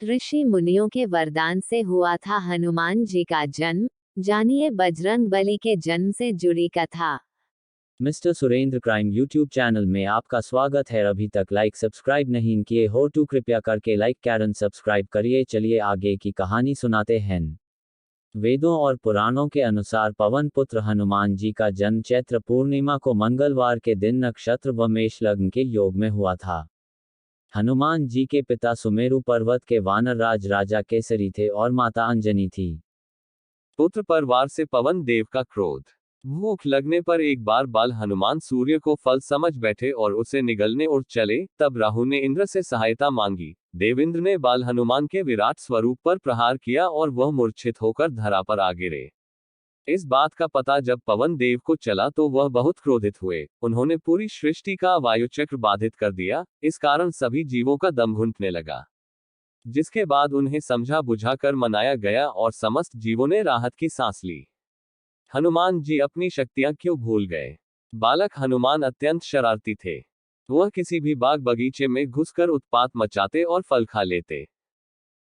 ऋषि मुनियों के वरदान से हुआ था हनुमान जी का जन्म। जानिए बजरंग बली के जन्म से जुड़ी कथा। Mister Surendra crime YouTube channel में आपका स्वागत है। अभी तक लाइक सब्सक्राइब नहीं किए हो तो कृपया करके लाइक कैरन सब्सक्राइब करिए। चलिए आगे की कहानी सुनाते हैं। वेदों और पुराणों के अनुसार पवन पुत्र हनुमान जी का जन्म चैत्र पूर्णिमा को मंगलवार के दिन नक्षत्र व मेष लग्न के योग में हुआ था। हनुमान जी के पिता सुमेरु पर्वत के वानर राज राजा केसरी थे और माता अंजनी थी। पुत्र पर वार से पवन देव का क्रोध। भूख लगने पर एक बार बाल हनुमान सूर्य को फल समझ बैठे और उसे निगलने उठ चले। तब राहु ने इंद्र से सहायता मांगी। देवेंद्र ने बाल हनुमान के विराट स्वरूप पर प्रहार किया और वह मूर्छित होकर धरा पर आ गिरे। इस बात का पता जब पवन देव को चला तो वह बहुत क्रोधित हुए। उन्होंने पूरी सृष्टि का वायुचक्र बाधित कर दिया। इस कारण सभी जीवों का दम घुंटने लगा, जिसके बाद उन्हें समझा बुझाकर मनाया गया और समस्त जीवों ने राहत की सांस ली। हनुमान जी अपनी शक्तियां क्यों भूल गए? बालक हनुमान अत्यंत शरारती थे। वह किसी भी बाग बगीचे में घुसकर उत्पात मचाते और फल खा लेते।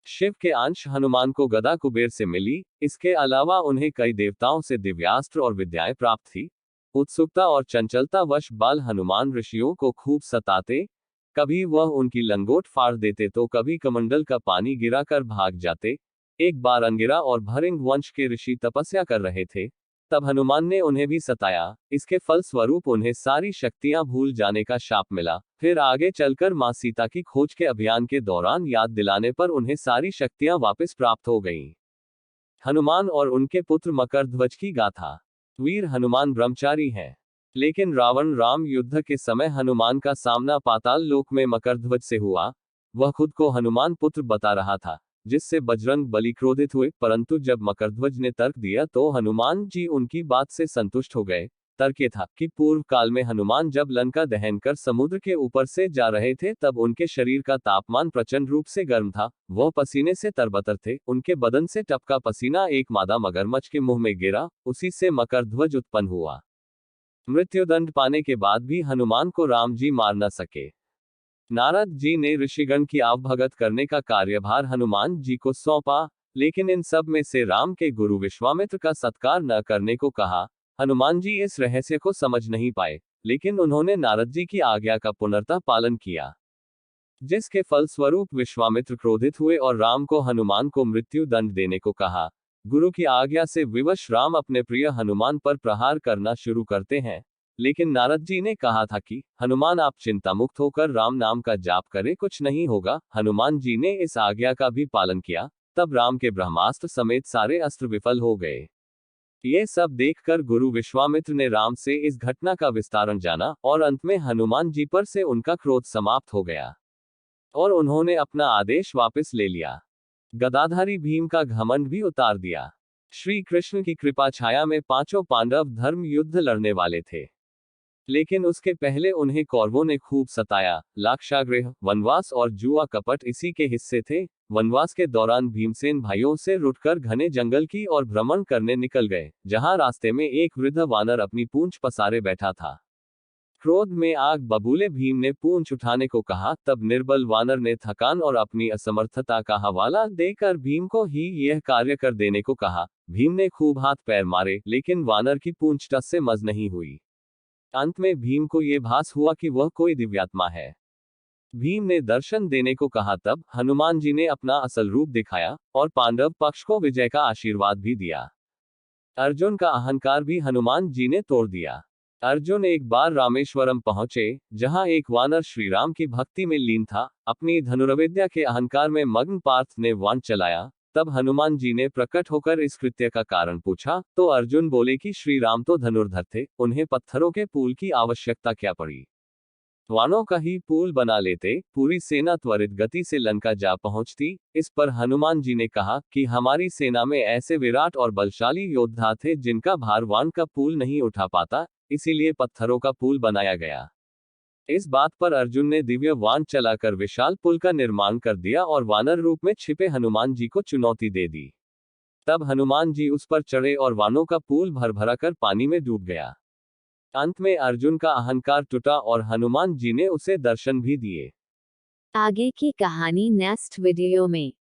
शिव के अंश हनुमान को गदा कुबेर से मिली। इसके अलावा उन्हें कई देवताओं से दिव्यास्त्र और विद्याएं प्राप्त थी। उत्सुकता और चंचलता वश बाल हनुमान ऋषियों को खूब सताते। कभी वह उनकी लंगोट फाड़ देते तो कभी कमंडल का पानी गिराकर भाग जाते। एक बार अंगिरा और भरिंग वंश के ऋषि तपस्या कर रहे थे, तब हनुमान ने उन्हें भी सताया। इसके फल स्वरूप उन्हें सारी शक्तियां भूल जाने का शाप मिला। फिर आगे चलकर मां सीता की खोज के अभियान के दौरान याद दिलाने पर उन्हें सारी शक्तियां वापस प्राप्त हो गईं। हनुमान और उनके पुत्र मकरध्वज की गाथा। वीर हनुमान ब्रह्मचारी हैं, लेकिन रावण राम युद्ध के समय हनुमान का सामना पाताल लोक में मकरध्वज से हुआ। वह खुद को हनुमान पुत्र बता रहा था, जिससे बजरंग बली क्रोधित हुए। परंतु जब मकरध्वज ने तर्क दिया तो हनुमान जी उनकी बात से संतुष्ट हो गए। तर्क ये था कि पूर्व काल में हनुमान जब लंका दहन कर समुद्र के ऊपर से जा रहे थे तब उनके शरीर का तापमान प्रचंड रूप से गर्म था। वह पसीने से तरबतर थे। उनके बदन से टपका पसीना एक मादा मगरमच्छ के मुंह में गिरा। उसी से मकरध्वज उत्पन्न हुआ। मृत्युदंड पाने के बाद भी हनुमान को राम जी मार न सके। नारद जी ने ऋषिगण की आवभगत करने का कार्यभार हनुमान जी को सौंपा, लेकिन इन सब में से राम के गुरु विश्वामित्र का सत्कार न करने को कहा। हनुमान जी इस रहस्य को समझ नहीं पाए, लेकिन उन्होंने नारद जी की आज्ञा का पूर्णतः पालन किया, जिसके फलस्वरूप विश्वामित्र क्रोधित हुए और राम को हनुमान को मृत्यु दंड देने को कहा। गुरु की आज्ञा से विवश राम अपने प्रिय हनुमान पर प्रहार करना शुरू करते हैं, लेकिन नारद जी ने कहा था कि हनुमान आप चिंता मुक्त होकर राम नाम का जाप करें, कुछ नहीं होगा। हनुमान जी ने इस आज्ञा का भी पालन किया। तब राम के ब्रह्मास्त्र समेत सारे अस्त्र विफल हो गए। ये सब देखकर गुरु विश्वामित्र ने राम से इस घटना का विस्तारण जाना और अंत में हनुमान जी पर से उनका क्रोध समाप्त हो गया और उन्होंने अपना आदेश वापस ले लिया। गदाधारी भीम का घमंड भी उतार दिया। श्री कृष्ण की कृपा छाया में पांचों पांडव धर्म युद्ध लड़ने वाले थे, लेकिन उसके पहले उन्हें कौरवों ने खूब सताया। लाक्षागृह, वनवास और जुआ कपट इसी के हिस्से थे। वनवास के दौरान भीमसेन भाइयों से रुठकर घने जंगल की ओर भ्रमण करने निकल गए, जहां रास्ते में एक वृद्ध वानर अपनी पूंछ पसारे बैठा था। क्रोध में आग बबूले भीम ने पूंछ उठाने को कहा। तब निर्बल वानर ने थकान और अपनी असमर्थता का हवाला देकर भीम को ही यह कार्य कर देने को कहा। भीम ने खूब हाथ पैर मारे, लेकिन वानर की पूंछ टस से मज नहीं हुई। अंत में भीम को यह भास हुआ कि वह कोई दिव्यात्मा है। भीम ने दर्शन देने को कहा। तब हनुमान जी ने अपना असल रूप दिखाया और पांडव पक्ष को विजय का आशीर्वाद भी दिया। अर्जुन का अहंकार भी हनुमान जी ने तोड़ दिया। अर्जुन एक बार रामेश्वरम पहुंचे, जहां एक वानर श्रीराम की भक्ति में लीन था। अपनी धनुर्विद्या के अहंकार में मग्न पार्थ ने वाण चलाया। तब हनुमान जी ने प्रकट होकर इस कृत्य का कारण पूछा, तो अर्जुन बोले कि श्री राम तो धनुर्धर थे, उन्हें पत्थरों के पुल की आवश्यकता क्या पड़ी। वानों का ही पुल बना लेते, पूरी सेना त्वरित गति से लंका जा पहुंचती। इस पर हनुमान जी ने कहा कि हमारी सेना में ऐसे विराट और बलशाली योद्धा थे जिनका भार वान का पुल नहीं उठा पाता, इसीलिए पत्थरों का पुल बनाया गया। इस बात पर अर्जुन ने दिव्य वाण चलाकर विशाल पुल का निर्माण कर दिया और वानर रूप में छिपे हनुमान जी को चुनौती दे दी। तब हनुमान जी उस पर चढ़े और वानों का पुल भर भरा कर पानी में डूब गया। अंत में अर्जुन का अहंकार टूटा और हनुमान जी ने उसे दर्शन भी दिए। आगे की कहानी नेक्स्ट वीडियो में।